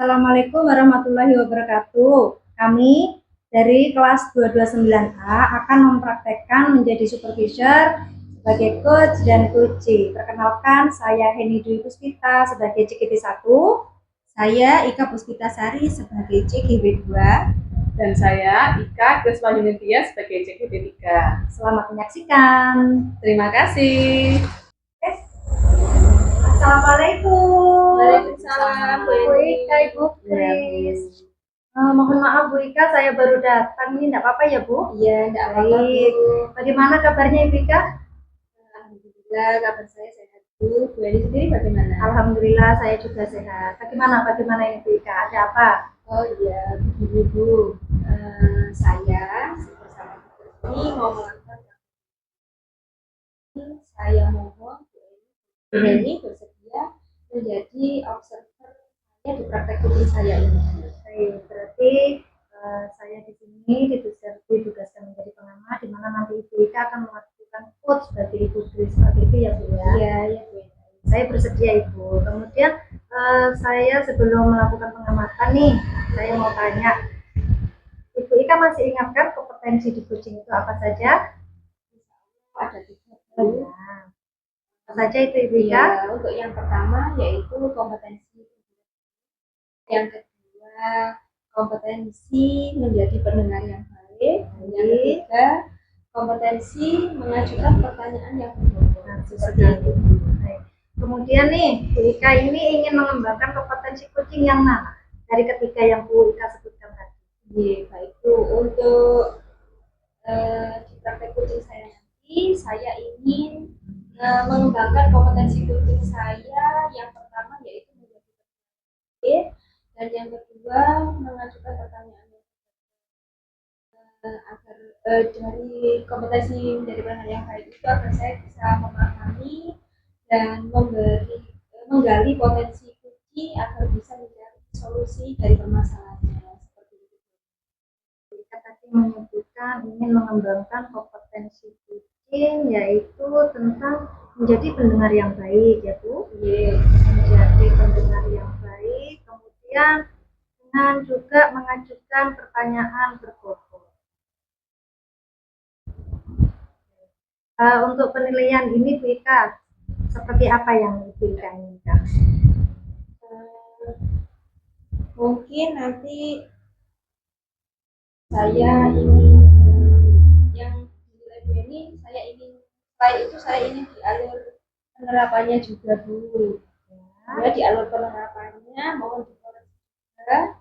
Assalamualaikum warahmatullahi wabarakatuh. Kami dari kelas 229A akan mempraktekkan menjadi supervisor sebagai coach dan coachee. Perkenalkan, saya Heni Dwi Puspita sebagai CGP 1, saya Ika Puspita Sari sebagai CGP 2, dan saya Ika Krisma Yunitia sebagai CGP 3. Selamat menyaksikan. Terima kasih. Assalamualaikum. Waalaikumsalam Bu Ika, Ibu Kris. Mohon maaf Bu Ika, saya baru datang nih, enggak apa-apa ya Bu? Iya, enggak apa-apa Bu. Bagaimana kabarnya Ibu Ika? Alhamdulillah, kabar saya sehat Bu. Bu Eni sendiri bagaimana? Alhamdulillah saya juga sehat. Bagaimana ini Bu Ika? Ada apa? Oh iya, begini Bu. Saya bersama Bu Eni mau melakukan saya mohon Bu Eni bersedia menjadi observer saya di praktek coaching saya ini. Berarti saya di sini ditugaskan menjadi pengamat, di mana nanti Ibu Ika akan melakukan coach bagi Ibu Kris. Seperti itu ya Bu ya? Iya Bu. Saya bersedia Ibu. Kemudian saya sebelum melakukan pengamatan nih, saya mau tanya, Ibu Ika masih ingatkan kompetensi di coaching itu apa saja? Ada 3. Apa saja itu Ibu Ika? Ya, untuk yang pertama yaitu kompetensi. Yang kedua, kompetensi menjadi pendengar yang baik. Yang ketiga, kompetensi mengajukan pertanyaan yang berbobot. Seperti itu. Kemudian nih, Bu Ika ini ingin mengembangkan kompetensi coaching yang mana dari ketiga yang Bu Ika sebutkan tadi? Baik Bu, untuk di praktek coaching saya nanti, saya ingin mengembangkan kompetensi coaching saya. Yang pertama yaitu menjadi pendengar, dan yang kedua mengajukan pertanyaan agar dari kompetensi menjadi pendengar yang baik itu agar saya bisa memahami dan menggali potensi kunci agar bisa mencari solusi dari permasalahannya. Seperti itu. Kita tadi menyebutkan ingin mengembangkan kompetensi coaching yaitu tentang menjadi pendengar yang baik ya Bu. Menjadi pendengar yang baik, kemudian dengan juga mengajukan pertanyaan berbobot. Untuk penilaian ini Bu Ika, seperti apa yang Ibu Ika inginkan? Mungkin nanti saya ingin yang dinilai Bu Eni, saya ingin di alur penerapannya juga Bu. Ya, di alur penerapannya mohon dikoreksi juga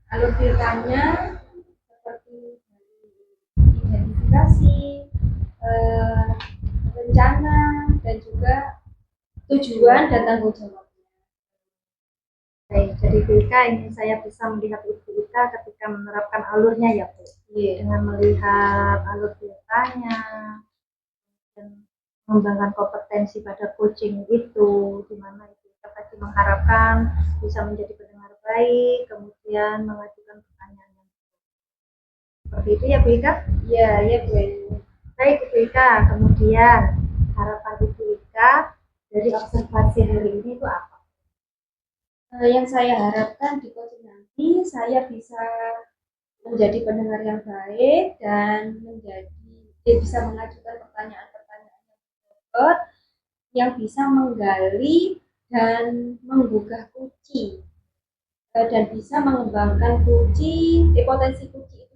alur ceritanya seperti identifikasi, rencana, dan juga tujuan dan tanggung jawab. Baik, jadi Bu Ika ingin saya bisa melihat Ibu Ika ketika menerapkan alurnya ya Bu. Dengan melihat alur ceritanya dan mengembangkan kompetensi pada coaching itu, di mana Ibu Ika tadi mengharapkan bisa menjadi pendengar baik, kemudian mengajukan pertanyaan yang seperti itu ya Bu Ika? Iya Bu. Baik Bu Ika, kemudian harapan Ibu Ika dari observasi hari ini itu apa? Yang saya harapkan di coaching nanti saya bisa menjadi pendengar yang baik dan bisa mengajukan pertanyaan-pertanyaan yang berbobot yang bisa menggali dan menggugah kunci dan bisa mengembangkan potensi kunci itu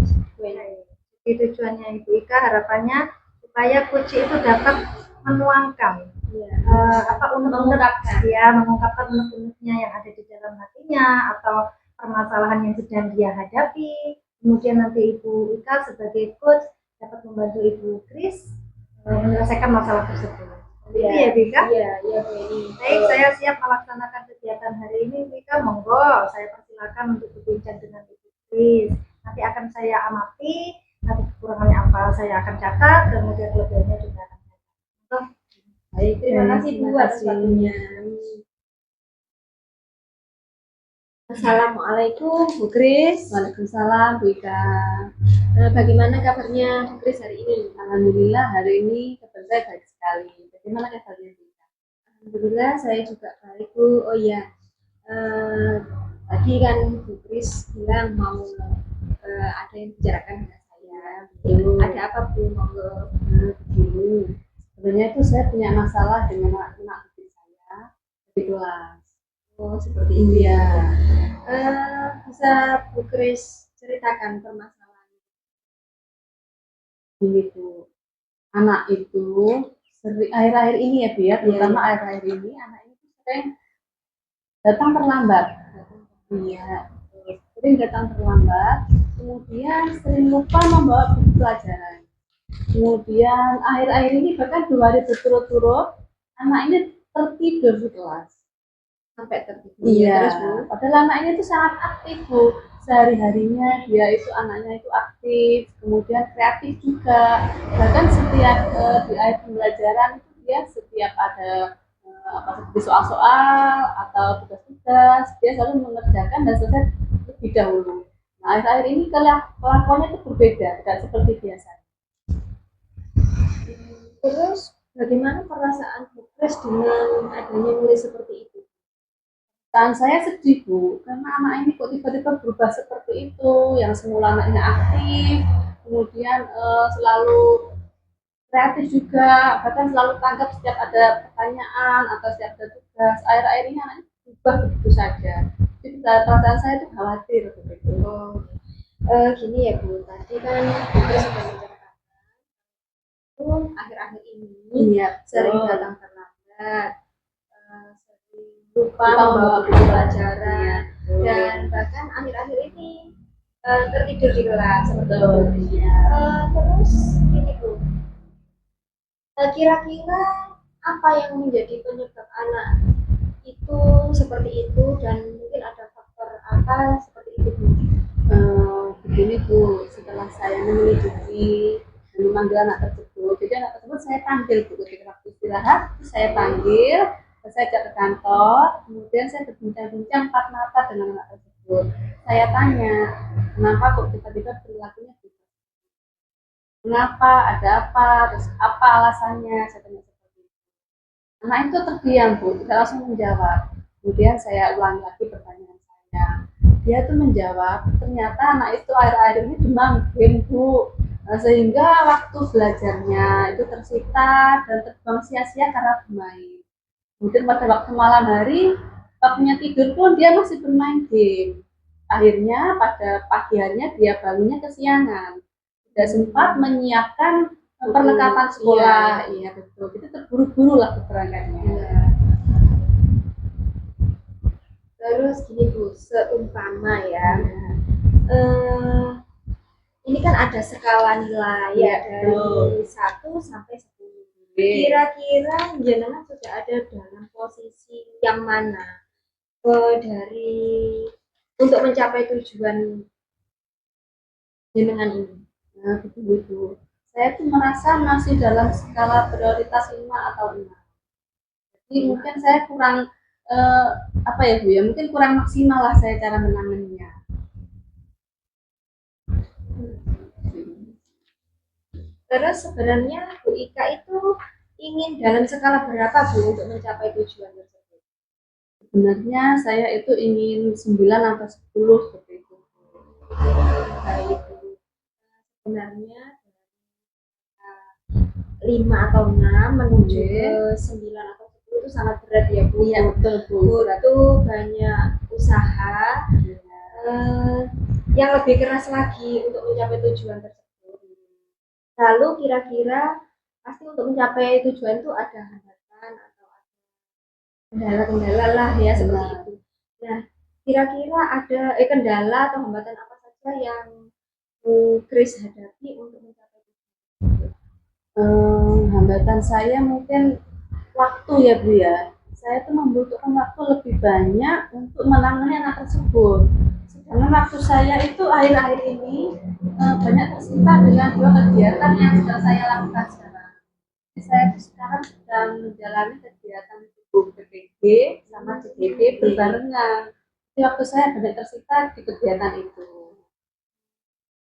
sendiri. Jadi tujuannya Ibu Ika harapannya supaya kunci itu dapat menuangkan mengungkapkan unek-uneknya yang ada di dalam hatinya atau permasalahan yang sedang dia hadapi. Kemudian nanti Ibu Ika sebagai coach dapat membantu Ibu Kris menyelesaikan masalah tersebut. Iya ya Bu Ika? Iya Baik, saya siap melaksanakan kegiatan hari ini Bu Ika. Monggo, saya persilakan untuk berbincang dengan Ibu Kris. Nanti akan saya amati, nanti kekurangannya apa saya akan catat, kemudian kelebihannya juga akan catat. Baik, terima kasih Bu atas waktunya. Assalamualaikum Bu Kris. Waalaikumsalam Bu Ika. Bagaimana kabarnya Bu Kris hari ini? Alhamdulillah hari ini kabar saya baik sekali. Bagaimana kabarnya Bu Ika? Alhamdulillah saya juga baik Bu. Oh iya, tadi kan Bu Kris bilang mau ada yang bicarakan dengan saya. Ada apa Bu? Monggo. Begini, sebenarnya itu saya punya masalah dengan anak putri saya di kelas. Oh, seperti itu Iya. Bisa Bu Kris ceritakan permasalahan? Ini Bu, anak itu akhir-akhir ini ya Bu ya, terutama akhir-akhir ini anak itu sering datang terlambat. Iya, sering datang terlambat, kemudian sering lupa membawa buku pelajaran. Kemudian akhir-akhir ini bahkan 2 hari berturut-turut anak ini tertidur di kelas. Sampai tertidur. Iya, Terus Bu? padahal anak ini tuh sangat aktif Bu. Sehari-harinya dia itu anaknya itu aktif, kemudian kreatif juga. Bahkan setiap di akhir pembelajaran itu dia setiap ada seperti soal-soal atau tugas-tugas, dia selalu mengerjakan dan selesai lebih dahulu. Nah, akhir-akhir ini kelakuannya itu berbeda, tidak seperti biasa. Terus bagaimana perasaan Bu Kris dengan adanya mulai seperti itu? Dan saya sedih Bu, karena anak ini kok tiba-tiba berubah seperti itu, yang semula anaknya aktif, kemudian selalu kreatif juga, bahkan selalu tanggap setiap ada pertanyaan atau setiap ada tugas. Akhir-akhir ini anaknya berubah begitu saja. Jadi perasaan saya itu khawatir begitu. Gini ya Bu, tadi kan Bu Kris sudah menceritakan itu akhir-akhir ini sering datang terlambat, sering lupa membawa buku pelajaran, dan bahkan akhir-akhir ini tertidur di kelas seperti itu. Terus ini Bu, kira-kira apa yang menjadi penyebab anak itu seperti itu, dan mungkin ada faktor apa seperti itu Bu? Begini Bu, setelah saya menyelidiki dan memanggil anak tersebut, jadi anak tersebut saya panggil Bu, ketika waktu istirahat saya panggil, saya ajak ke kantor, kemudian saya berbincang-bincang 4 mata dengan anak tersebut. Saya tanya, kenapa kok tiba-tiba perilakunya gitu? Kenapa? Ada apa? Terus apa alasannya? Saya tanya seperti itu. Anak itu terdiam Bu, tidak langsung menjawab. Kemudian saya ulangi lagi pertanyaan saya. Dia tuh menjawab, ternyata anak itu akhir-akhir ini demam game Bu. Nah, sehingga waktu belajarnya itu tersita dan terbuang sia-sia karena bermain. Kemudian pada waktu malam hari, waktunya tidur pun dia masih bermain game. Akhirnya pada pagi harinya dia bangunnya kesiangan. Tidak sempat menyiapkan perlengkapan sekolah. Iya betul. Itu terburu-buru lah keterangannya. Terus gini Bu, seumpama ya, ini kan ada skala nilai ya dari 1 sampai 10. Kira-kira jenengan sudah ada dalam posisi yang mana dari untuk mencapai tujuan jenengan ini? Nah, betul. Saya tuh merasa masih dalam skala prioritas 5 atau 6. Jadi mungkin saya kurang apa ya Bu ya, mungkin kurang maksimal lah saya cara menanganinya. Terus sebenarnya Bu Ika itu ingin dalam skala berapa Bu untuk mencapai tujuan tersebut? Sebenarnya saya itu ingin 9 atau 10 seperti itu. Baik Bu. Sebenarnya 5 atau 6 menuju ke 9 atau 10 itu sangat berat ya Bu. Iya betul Bu. Butuh banyak usaha yang lebih keras lagi untuk mencapai tujuan tersebut. Lalu kira-kira pasti untuk mencapai tujuan itu ada hambatan atau ada kendala-kendala lah ya seperti itu. Nah, kira-kira ada kendala atau hambatan apa saja yang Bu Kris hadapi untuk mencapai tujuan? Hambatan saya mungkin waktu ya Bu ya. Saya tuh membutuhkan waktu lebih banyak untuk menangani anak tersebut. Sedangkan waktu saya itu akhir-akhir ini banyak tersita dengan 2 kegiatan yang sedang saya lakukan sekarang. Jadi saya sekarang sedang menjalani kegiatan PPG sama CGD berbarengan. Jadi waktu saya banyak tersita di kegiatan itu.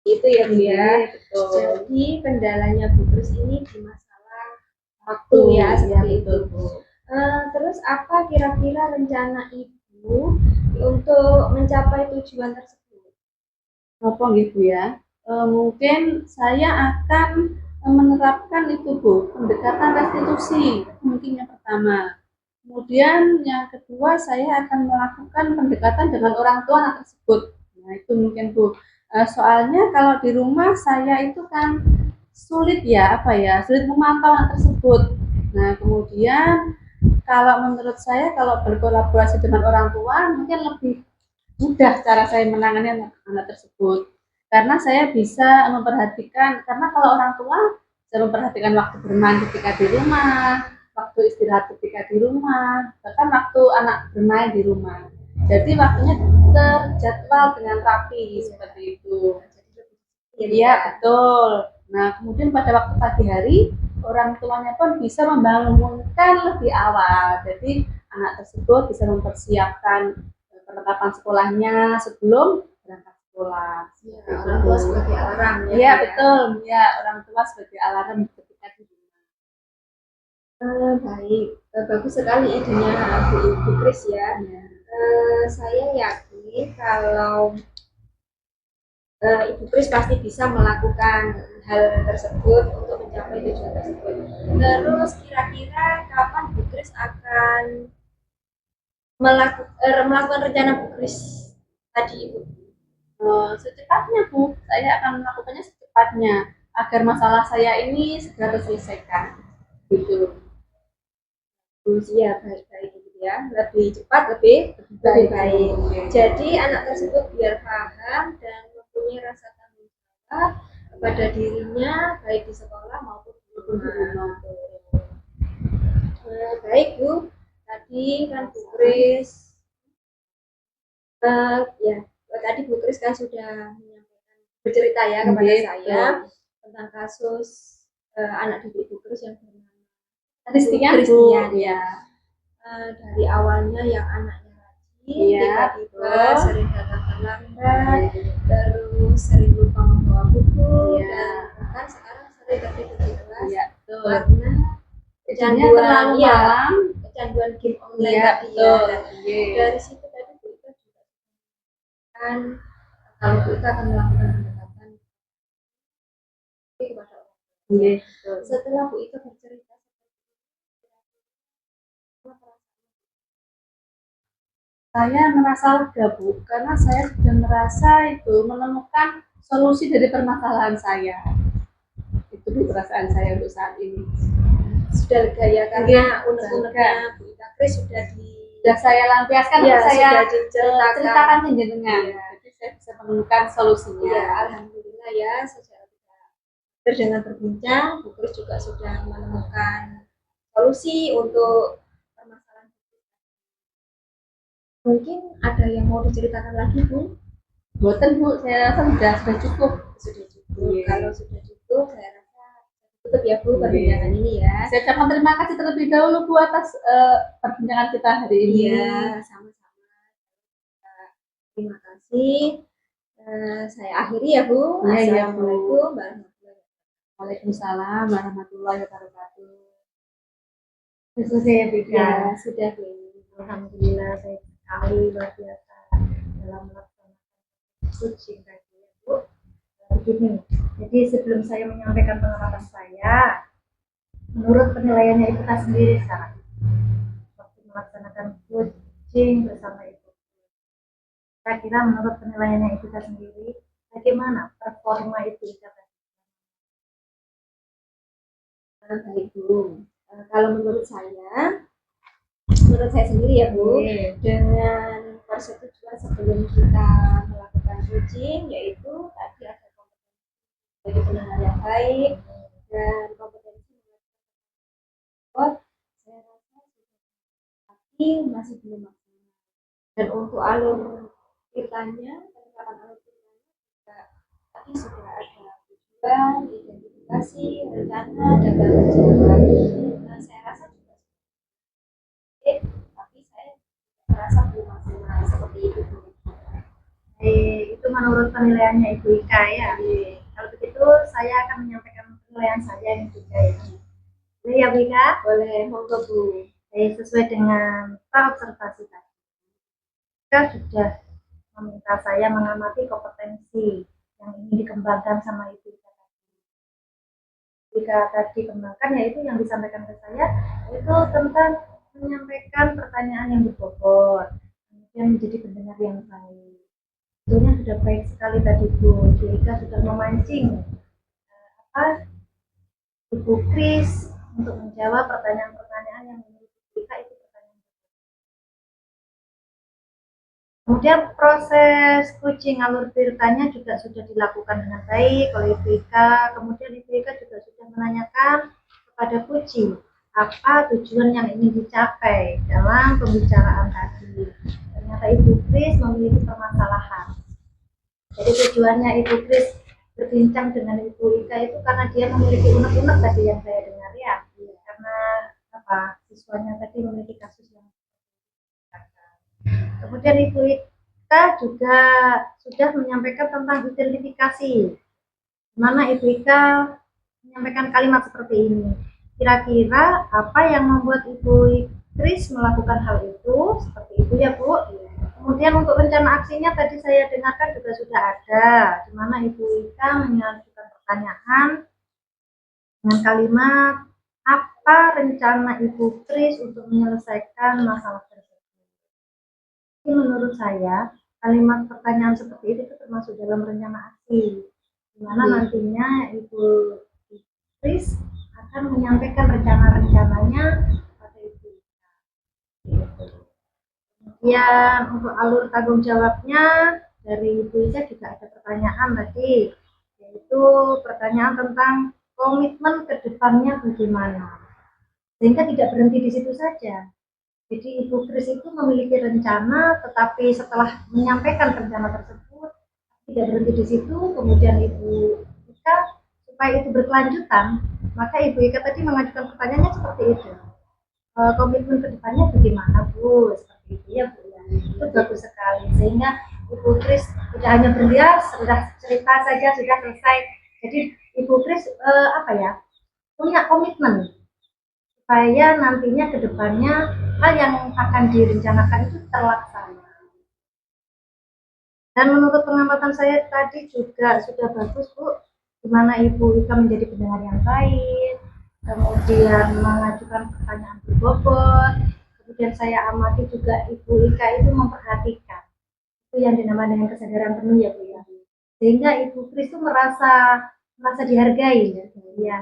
Itu ya Bu ya. Betul. Jadi kendalanya Bu Kris ini di masalah waktu ya seperti itu. Bu. Terus apa kira-kira rencana Ibu Bu untuk mencapai tujuan tersebut? Apa gitu ya? Mungkin saya akan menerapkan itu Bu, pendekatan restitusi mungkin yang pertama. Kemudian yang kedua saya akan melakukan pendekatan dengan orang tua anak tersebut. Nah itu mungkin Bu. Soalnya kalau di rumah saya itu kan sulit ya apa ya, sulit memantau anak tersebut. Nah kemudian kalau menurut saya kalau berkolaborasi dengan orang tua mungkin lebih mudah cara saya menangani anak-anak tersebut karena saya bisa memperhatikan karena kalau orang tua bisa memperhatikan waktu bermain ketika di rumah, waktu istirahat ketika di rumah, bahkan waktu anak bermain di rumah. Jadi waktunya terjadwal dengan rapi seperti itu. Iya betul. Nah kemudian pada waktu pagi hari orang tuanya pun bisa membangunkan lebih awal. Jadi anak tersebut bisa mempersiapkan perlengkapan sekolahnya sebelum berangkat sekolah. Ya, orang tua sebagai alarm ya. Iya betul, ya orang tua sebagai alarm ketika di rumah. Baik, bagus sekali idenya Bu Kris ya. Saya yakin kalau Ibu Kris pasti bisa melakukan hal tersebut untuk mencapai tujuan tersebut. Terus kira-kira kapan Bu Kris akan melakukan rencana Bu Kris tadi Ibu? Secepatnya Bu, saya akan melakukannya secepatnya agar masalah saya ini segera terselesaikan. Gitu. Ya baik-baik gitu ya, lebih cepat lebih baik. Jadi anak tersebut biar paham dan mempunyai rasa tanggung jawab kepada dirinya baik di sekolah maupun di rumah. Baik Bu, tadi kan Bu Kris ya tadi Bu Kris kan sudah menyampaikan bercerita ya kepada saya tentang kasus anak didik Bu Kris yang bernama Christian ya. Dari awalnya yang anaknya rajin, tiba-tiba sering datang terlambat, terus sering lupa membawa buku, dan bahkan sekarang sering tertidur di kelas karena kecanduan kecanduan game online tadi ya. Dari situ tadi kita juga kan kalau kita akan melakukan pendekatan kepada orang. Setelah Bu Ika bercerita saya merasa lega Bu, karena saya sudah merasa itu menemukan solusi dari permasalahan saya. Itu perasaan saya untuk saat ini. Sudah lega ya, karena unek-uneknya Bu Ika Kris sudah saya lampiaskan, ya, saya ceritakan ke jenengan. Jadi saya bisa menemukan solusinya. Ya, alhamdulillah ya, secara dengan berbincang, Bu Kris juga sudah menemukan solusi untuk permasalahan. Mungkin ada yang mau diceritakan lagi Bu? Buatan Bu, saya rasa sudah cukup. Sudah cukup. Kalau sudah cukup, saya rasa tutup ya Bu perbincangan ini ya. Saya ucapkan terima kasih terlebih dahulu Bu atas perbincangan kita hari ini. Iya, sama-sama. Terima kasih. Saya akhiri ya Bu. Assalamualaikum warahmatullahi wabarakatuh. Waalaikumsalam warahmatullahi wabarakatuh. Selesai ya Bu. Ya, sudah Bu. Alhamdulillah baik sekali, luar biasa dalam melaksanakan coaching tadi ya Bu. Begini, jadi sebelum saya menyampaikan pengalaman saya, menurut penilaiannya Ibu sendiri sekarang waktu melaksanakan coaching bersama Ibu, kira-kira menurut penilaiannya Ibu sendiri bagaimana performa Ibu tadi? Baik Bu, kalau menurut saya sendiri ya Bu, dengan persetujuan sebelum kita melakukan coaching, yaitu tadi ada kompetensi sebagai pendengar yang baik dan kompetensi saya rasa tapi masih belum maksimal. Dan untuk alur ceritanya, penerapan alur ceritanya juga tadi sudah ada tujuan, identifikasi, rencana, dan tanggung jawab. Nah, saya rasa juga tapi saya merasa belum maksimal seperti itu. Itu menurut penilaiannya Ibu Ika ya. Kalau begitu saya akan menyampaikan penilaian saya yang juga ya. Boleh ya Bu Ika? Boleh, monggo Bu. Sesuai dengan observasi tadi. Ika sudah meminta saya mengamati kompetensi yang ingin dikembangkan sama Ibu Ika. Jika tadi kembangkan yaitu yang disampaikan ke saya itu tentang menyampaikan pertanyaan yang berbobot, kemudian menjadi pendengar yang baik. Tentunya sudah baik sekali tadi Bu Ika sudah memancing Ibu Kris untuk menjawab pertanyaan-pertanyaan yang menurut Ibu Ika itu pertanyaan. Kemudian proses coaching alur ceritanya juga sudah dilakukan dengan baik oleh Ibu Ika. Kemudian Ibu Ika juga sudah menanyakan kepada coaching apa tujuan yang ingin dicapai dalam pembicaraan tadi. Ternyata Ibu Kris memiliki permasalahan. Jadi tujuannya Ibu Kris berbincang dengan Ibu Ika itu karena dia memiliki unek-unek tadi yang saya dengar ya. Karena siswanya tadi memiliki kasus yang. Kemudian Ibu Ika juga sudah menyampaikan tentang identifikasi, di mana Ibu Ika menyampaikan kalimat seperti ini. Kira-kira apa yang membuat Ibu Kris melakukan hal itu? Seperti itu ya Bu. Kemudian untuk rencana aksinya tadi saya dengarkan juga sudah ada, di mana Ibu Ika menyampaikan pertanyaan dengan kalimat apa rencana Ibu Kris untuk menyelesaikan masalah tersebut. Jadi menurut saya kalimat pertanyaan seperti itu termasuk dalam rencana aksi, di mana nantinya Ibu Kris akan menyampaikan rencana-rencananya pada Ibu Ika. Kemudian untuk alur tanggung jawabnya dari Ibu Ika juga ada pertanyaan tadi, yaitu pertanyaan tentang komitmen ke depannya bagaimana. Sehingga tidak berhenti di situ saja. Jadi Ibu Kris itu memiliki rencana, tetapi setelah menyampaikan rencana tersebut tidak berhenti di situ. Kemudian Ibu Ika supaya itu berkelanjutan, maka Ibu Ika tadi mengajukan pertanyaannya seperti itu. Komitmen kedepannya bagaimana Bu? Seperti itu ya Bu ya. Itu bagus sekali. Sehingga Ibu Kris tidak hanya berhenti sudah cerita saja sudah selesai. Jadi Ibu Kris punya komitmen supaya nantinya ke depannya hal yang akan direncanakan itu terlaksana. Dan menurut pengamatan saya tadi juga sudah bagus Bu, di mana Ibu Ika menjadi pendengar yang baik, kemudian mengajukan pertanyaan berbobot, kemudian saya amati juga Ibu Ika itu memperhatikan, itu yang dinamakan dengan kesadaran penuh ya Bu ya, sehingga Ibu Kris itu merasa dihargai ya,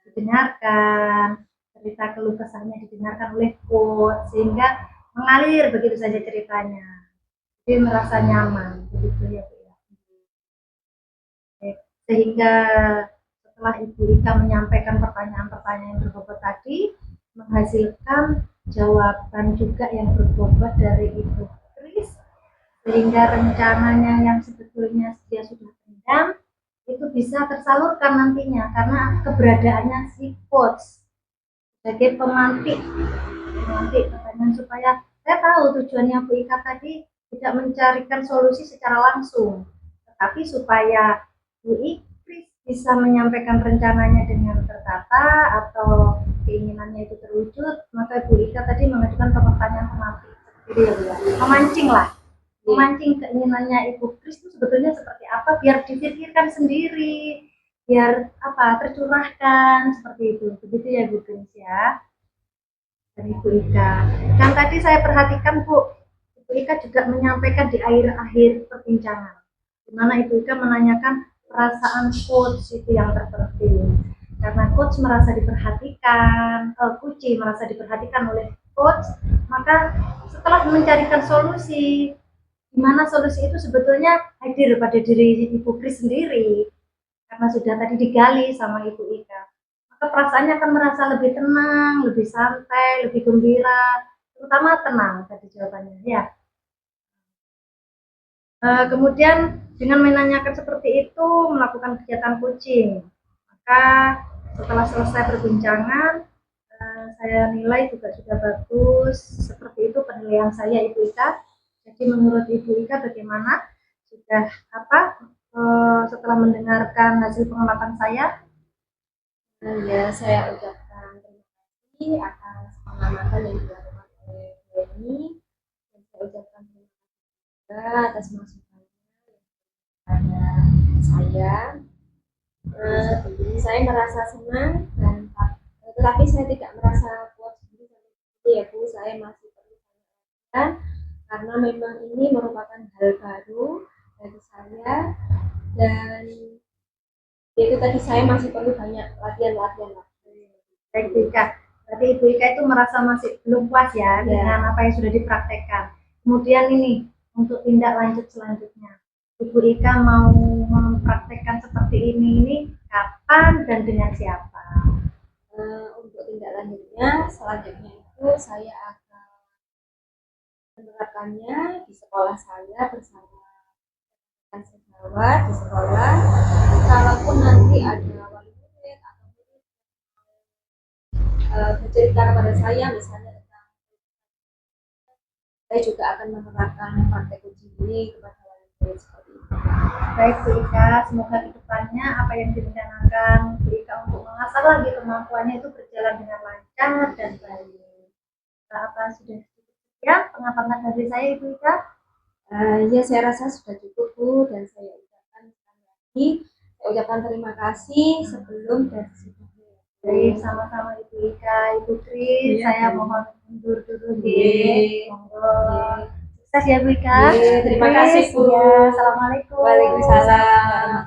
didengarkan, cerita keluh kesahnya didengarkan oleh coach, sehingga mengalir begitu saja ceritanya, jadi merasa nyaman begitu ya Bu ya. Sehingga setelah Ibu Ika menyampaikan pertanyaan-pertanyaan yang berbobot tadi, menghasilkan jawaban juga yang berbobot dari Ibu Kris, sehingga rencananya yang sebetulnya dia sudah pendam itu bisa tersalurkan nantinya karena keberadaannya si coach sebagai pemantik pertanyaan, supaya saya tahu tujuannya Bu Ika tadi tidak mencarikan solusi secara langsung, tetapi supaya Bu Ika bisa menyampaikan rencananya dengan tertata atau keinginannya itu terwujud, maka Bu Ika tadi mengajukan pertanyaan pemantik seperti itu ya, memancing keinginannya Ibu Kris itu sebetulnya seperti apa, biar dipikirkan sendiri, biar tercurahkan seperti itu, begitu ya Bu Kris ya, dari Ibu Ika. Dan tadi saya perhatikan Bu, Ibu Ika juga menyampaikan di akhir-akhir perbincangan, di mana Ibu Ika menanyakan perasaan coach itu yang terpenting, karena coach merasa diperhatikan, Kuci merasa diperhatikan oleh coach, maka setelah mencarikan solusi, di mana solusi itu sebetulnya hadir pada diri Ibu Kris sendiri, karena sudah tadi digali sama Ibu Ika, maka perasaannya akan merasa lebih tenang, lebih santai, lebih gembira, terutama tenang tadi jawabannya ya. Kemudian dengan menanyakan seperti itu, melakukan kegiatan coaching, maka setelah selesai perbincangan, saya nilai juga sudah bagus. Seperti itu penilaian saya Ibu Ika. Jadi menurut Ibu Ika bagaimana? Sudah setelah mendengarkan hasil pengamatan saya? Ya, saya ucapkan terima kasih atas pengamatan yang dilakukan oleh Bu Eni, dan saya ucapkan terima kasih atas masukannya pada saya. Saya merasa senang dan tetapi saya tidak merasa puas sendiri ya Bu. Saya masih perlu belajar karena memang ini merupakan hal baru bagi saya dan itu tadi saya masih perlu banyak latihan lagi. Baik Bu Ika, berarti Ibu Ika itu merasa masih belum puas ya dengan apa yang sudah dipraktekkan. Kemudian ini untuk tindak lanjut selanjutnya, Ibu Ika mau mempraktekkan seperti ini kapan dan dengan siapa? Untuk tindak lanjutnya selanjutnya itu saya akan menerapkannya di sekolah saya bersama sejawat di sekolah. Kalaupun nanti ada wali murid atau murid bercerita kepada saya misalnya tentang, saya juga akan menerapkan praktek uji ini kepada wali murid seperti itu. Baik Bu Ika, semoga kedepannya apa yang direncanakan Bu Ika untuk mengasah lagi kemampuannya itu berjalan dengan lancar dan baik. Apa sudah cukup ya pengamatan dari saya Ibu Ika? Ya saya rasa sudah cukup Bu, dan saya ucapkan terima kasih sebelum dan sesudahnya. Baik, sama-sama Ibu Ika, Ibu Kris, saya mohon mundur dulu monggo. Sukses ya Bu Ika. Terima kasih Bu. Ya, assalamualaikum. Waalaikumsalam.